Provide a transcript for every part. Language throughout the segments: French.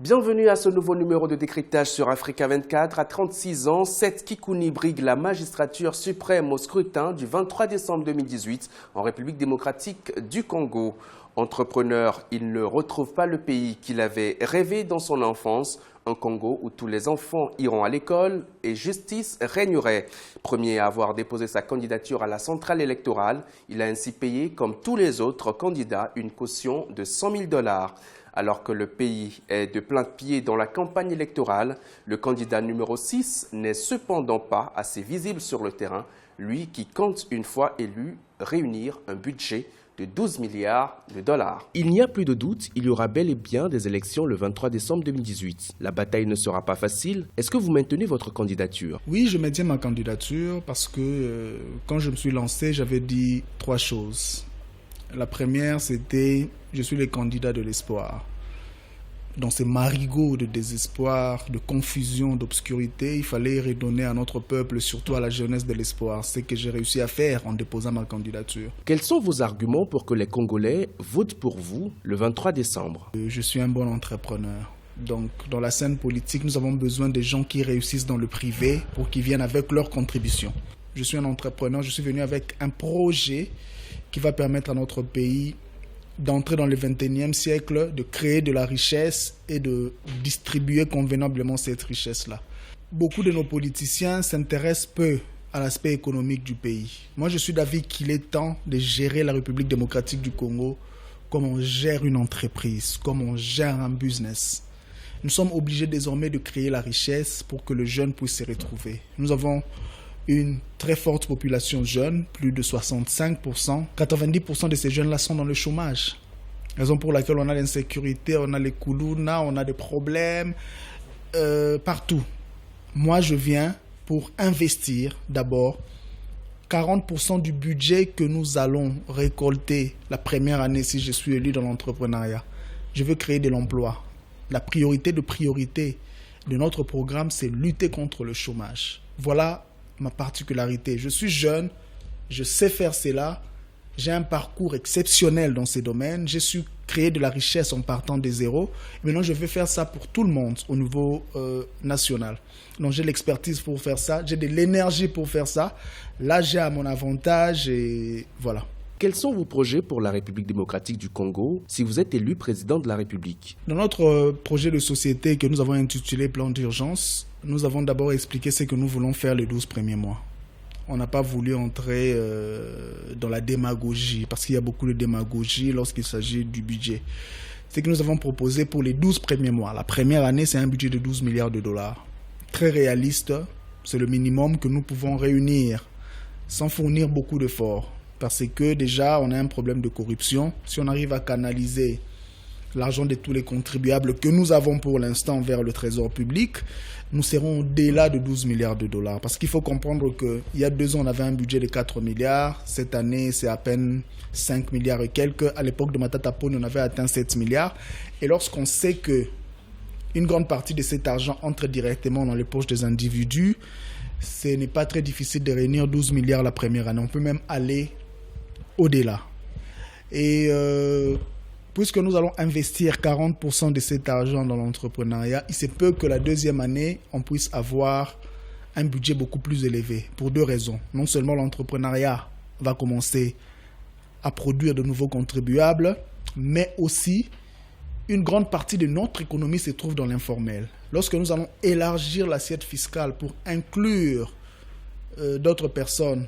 Bienvenue à ce nouveau numéro de décryptage sur Africa 24. À 36 ans, Seth Kikouni brigue la magistrature suprême au scrutin du 23 décembre 2018 en République démocratique du Congo. Entrepreneur, il ne retrouve pas le pays qu'il avait rêvé dans son enfance, un Congo où tous les enfants iront à l'école et justice régnerait. Premier à avoir déposé sa candidature à la centrale électorale, il a ainsi payé, comme tous les autres candidats, une caution de $100 000. Alors que le pays est de plein pied dans la campagne électorale, le candidat numéro 6 n'est cependant pas assez visible sur le terrain, lui qui compte, une fois élu, réunir un budget de $12 milliards. Il n'y a plus de doute, il y aura bel et bien des élections le 23 décembre 2018. La bataille ne sera pas facile. Est-ce que vous maintenez votre candidature? Oui, je maintiens ma candidature parce que quand je me suis lancé, j'avais dit 3 choses. La première, c'était « je suis le candidat de l'espoir ». Dans ces marigots de désespoir, de confusion, d'obscurité, il fallait redonner à notre peuple, surtout à la jeunesse, de l'espoir. C'est ce que j'ai réussi à faire en déposant ma candidature. Quels sont vos arguments pour que les Congolais votent pour vous le 23 décembre? Je suis un bon entrepreneur. Donc, dans la scène politique, nous avons besoin des gens qui réussissent dans le privé pour qu'ils viennent avec leur contribution. Je suis un entrepreneur, je suis venu avec un projet qui va permettre à notre pays d'entrer dans le 21e siècle, de créer de la richesse et de distribuer convenablement cette richesse-là. Beaucoup de nos politiciens s'intéressent peu à l'aspect économique du pays. Moi, je suis d'avis qu'il est temps de gérer la République démocratique du Congo comme on gère une entreprise, comme on gère un business. Nous sommes obligés désormais de créer la richesse pour que le jeune puisse se retrouver. Nous avons une très forte population jeune, plus de 65%. 90% de ces jeunes-là sont dans le chômage. Raison pour laquelle on a l'insécurité, on a les koulouna, on a des problèmes partout. Moi, je viens pour investir d'abord 40% du budget que nous allons récolter la première année si je suis élu dans l'entrepreneuriat. Je veux créer de l'emploi. La priorité de notre programme, c'est lutter contre le chômage. Voilà ma particularité. Je suis jeune, je sais faire cela, j'ai un parcours exceptionnel dans ces domaines, j'ai su créer de la richesse en partant de zéro. Maintenant, je vais faire ça pour tout le monde au niveau national. Donc, j'ai l'expertise pour faire ça, j'ai de l'énergie pour faire ça. Là, j'ai à mon avantage et voilà. Quels sont vos projets pour la République démocratique du Congo si vous êtes élu président de la République? Dans notre projet de société que nous avons intitulé Plan d'urgence, nous avons d'abord expliqué ce que nous voulons faire les 12 premiers mois. On n'a pas voulu entrer dans la démagogie, parce qu'il y a beaucoup de démagogie lorsqu'il s'agit du budget. Ce que nous avons proposé pour les 12 premiers mois. La première année, c'est un budget de $12 milliards. Très réaliste, c'est le minimum que nous pouvons réunir sans fournir beaucoup d'efforts. Parce que déjà, on a un problème de corruption. Si on arrive à canaliser l'argent de tous les contribuables que nous avons pour l'instant vers le trésor public, nous serons au-delà de $12 milliards. Parce qu'il faut comprendre qu'il y a 2 ans, on avait un budget de 4 milliards. Cette année, c'est à peine 5 milliards et quelques. À l'époque de Matata Ponyo, on avait atteint 7 milliards. Et lorsqu'on sait qu'une grande partie de cet argent entre directement dans les poches des individus, ce n'est pas très difficile de réunir 12 milliards la première année. On peut même aller au-delà. Et puisque nous allons investir 40% de cet argent dans l'entrepreneuriat, il se peut que la deuxième année, on puisse avoir un budget beaucoup plus élevé, pour 2 raisons. Non seulement l'entrepreneuriat va commencer à produire de nouveaux contribuables, mais aussi une grande partie de notre économie se trouve dans l'informel. Lorsque nous allons élargir l'assiette fiscale pour inclure d'autres personnes,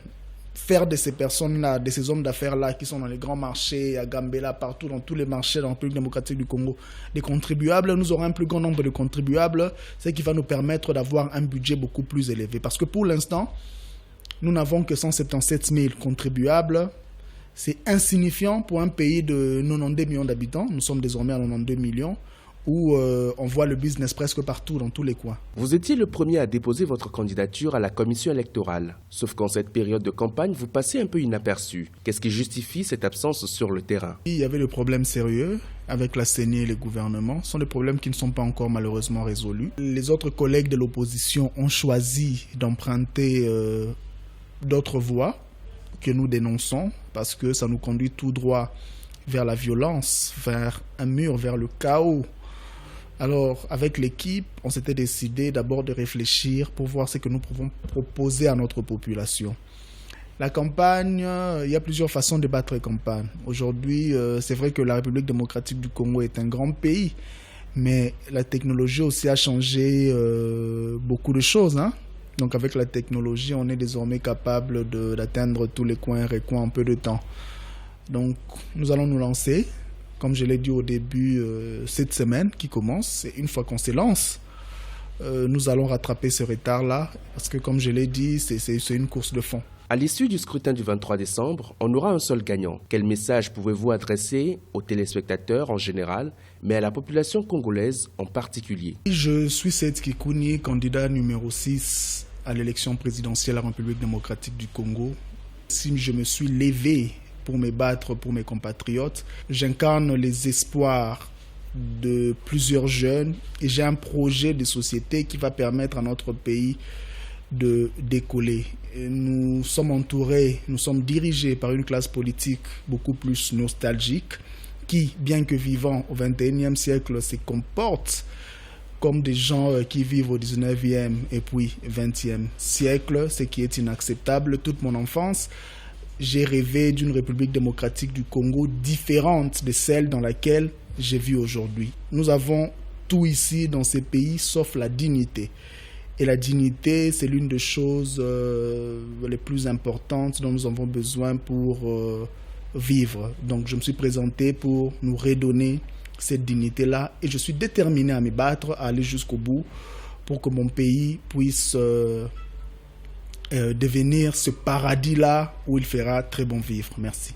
faire de ces personnes-là, de ces hommes d'affaires-là qui sont dans les grands marchés, à Gambela, partout, dans tous les marchés dans la République démocratique du Congo, des contribuables, nous aurons un plus grand nombre de contribuables, ce qui va nous permettre d'avoir un budget beaucoup plus élevé. Parce que pour l'instant, nous n'avons que 177 000 contribuables. C'est insignifiant pour un pays de 92 millions d'habitants. Nous sommes désormais à 92 millions. Où on voit le business presque partout, dans tous les coins. Vous étiez le premier à déposer votre candidature à la commission électorale. Sauf qu'en cette période de campagne, vous passez un peu inaperçu. Qu'est-ce qui justifie cette absence sur le terrain? Il y avait des problèmes sérieux avec la CENI et les gouvernements. Ce sont des problèmes qui ne sont pas encore malheureusement résolus. Les autres collègues de l'opposition ont choisi d'emprunter d'autres voies que nous dénonçons parce que ça nous conduit tout droit vers la violence, vers un mur, vers le chaos. Alors, avec l'équipe, on s'était décidé d'abord de réfléchir pour voir ce que nous pouvons proposer à notre population. La campagne, il y a plusieurs façons de battre campagne. Aujourd'hui, c'est vrai que la République démocratique du Congo est un grand pays, mais la technologie aussi a changé beaucoup de choses, hein? Donc avec la technologie, on est désormais capable d'atteindre tous les coins et recoins en peu de temps. Donc nous allons nous lancer, comme je l'ai dit au début, cette semaine qui commence. Et une fois qu'on se lance, nous allons rattraper ce retard-là, parce que comme je l'ai dit, c'est une course de fond. À l'issue du scrutin du 23 décembre, on aura un seul gagnant. Quel message pouvez-vous adresser aux téléspectateurs en général, mais à la population congolaise en particulier? Je suis Seth Kikouni, candidat numéro 6 à l'élection présidentielle de la République démocratique du Congo. Si je me suis levé pour me battre pour mes compatriotes, j'incarne les espoirs de plusieurs jeunes et j'ai un projet de société qui va permettre à notre pays de décoller. Nous sommes entourés, nous sommes dirigés par une classe politique beaucoup plus nostalgique qui, bien que vivant au XXIe siècle, se comporte comme des gens qui vivent au XIXe et puis XXe siècle, ce qui est inacceptable. Toute mon enfance, j'ai rêvé d'une République démocratique du Congo différente de celle dans laquelle je vis aujourd'hui. Nous avons tout ici dans ces pays sauf la dignité. Et la dignité, c'est l'une des choses les plus importantes dont nous avons besoin pour vivre. Donc je me suis présenté pour nous redonner cette dignité-là et je suis déterminé à me battre, à aller jusqu'au bout pour que mon pays puisse devenir ce paradis-là où il fera très bon vivre. Merci.